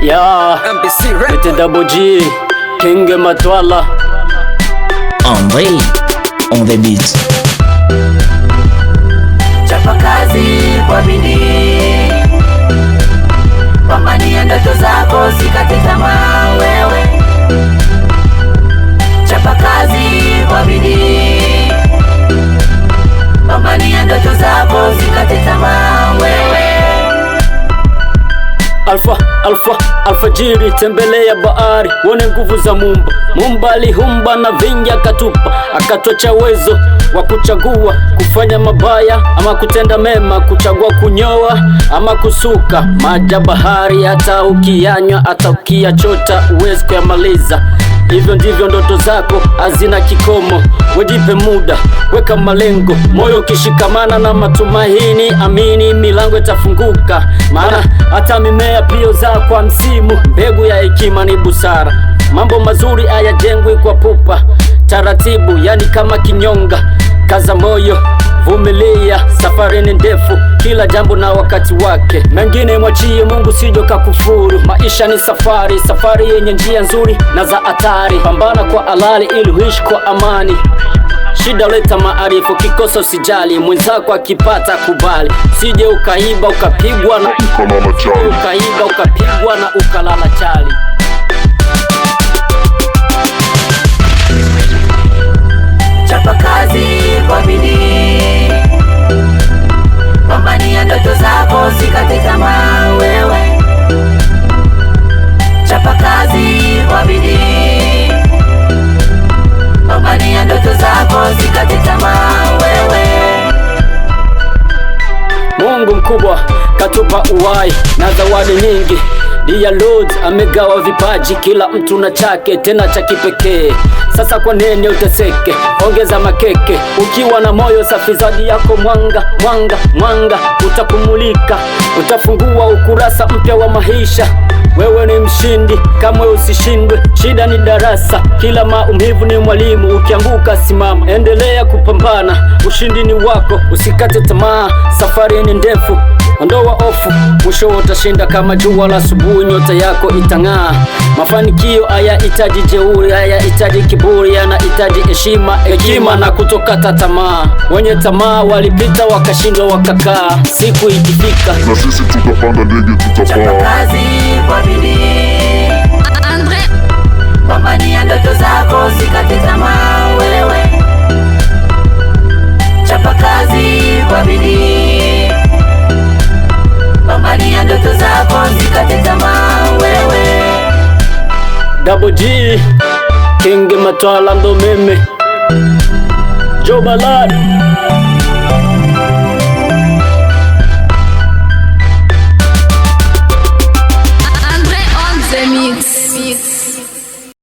Yeah, it's Double G, King Matwala. Andre on the beat. Chapa kazi kwa bidii, pambania ndoto zako, sikate tamaa wewe. Chapa kazi kwa bidii, pambania ndoto zako, sikate tamaa wewe. Alfajiri tembelea bahari, wone nguvu za Mumba. Mumba alihumba na vingi akatupa, akatwacha uwezo wa kuchagua kufanya mabaya ama kutenda mema, kuchagua kunyoa ama kusuka. Maji ya bahari hata ukiyanywa, hata ukiyachota uwezi kuyamaliza. Hivyo ndivyo ndoto zako hazina kikomo. Wejipe muda, weka malengo, moyo ukishikamana na matumaini, amini milango itafunguka. Maana hata mimea pia zaa kwa msimu. Mbegu ya hekima ni busara. Mambo mazuri hayajengwi kwa pupa, taratibu, yani kama kinyonga. Kaza moyo, vumilia, safari ni ndefu, kila jambo na wakati wake. Mengine mwachie Mungu, sijo kakufuru. Maisha ni safari, safari yenye njia nzuri na za hatari. Pambana kwa halali ili uishi kwa amani. Shida leta maarifu, kikosa usijali, mwenzako akipata kubali. Sije ukaiba ukapigwa na ukalala chali. Chapa kazi kwa bidii, pambania ndoto zako, sikate tamaa wewe. Chapa kazi kwa bidii, pambania ndoto zako, sikate tamaa wewe. Mungu mkubwa katupa uhai na zawadi nyingi. Dear Lord amegawa vipaji, kila mtu na chake, tena cha kipekee. Sasa kwa nini uteseke? Ongeza makeke. Ukiwa na moyo safi, zawadi yako mwanga utakumulika. Utafungua ukurasa mpya wa maisha. Wewe ni mshindi, kamwe usishindwe. Shida ni darasa, kila maumivu ni mwalimu. Ukianguka simama, endelea kupambana, ushindi ni wako. Usikate tamaa, safari ni ndefu. Ondoa hofu, mwisho utashinda kama jua la asubuhi, nyota yako itang'aa. Mafanikio hayahitaji jeuri, hayahitaji kiburi, yanahitaji hekima na kutokata tamaa. Wenye tamaa walipita wakashindwa wakakaa, siku ikifika na sisi tutapanda ndege, tutapaa. Chapa kazi kwa bidii, Andre, pambania ndoto zako, sikate tamaa wewe. Chapa kazi kwa bidii, pambania ndoto zako, sikate tamaa wewe. Double G, King Matwala ndo mimi, Joe Ballad.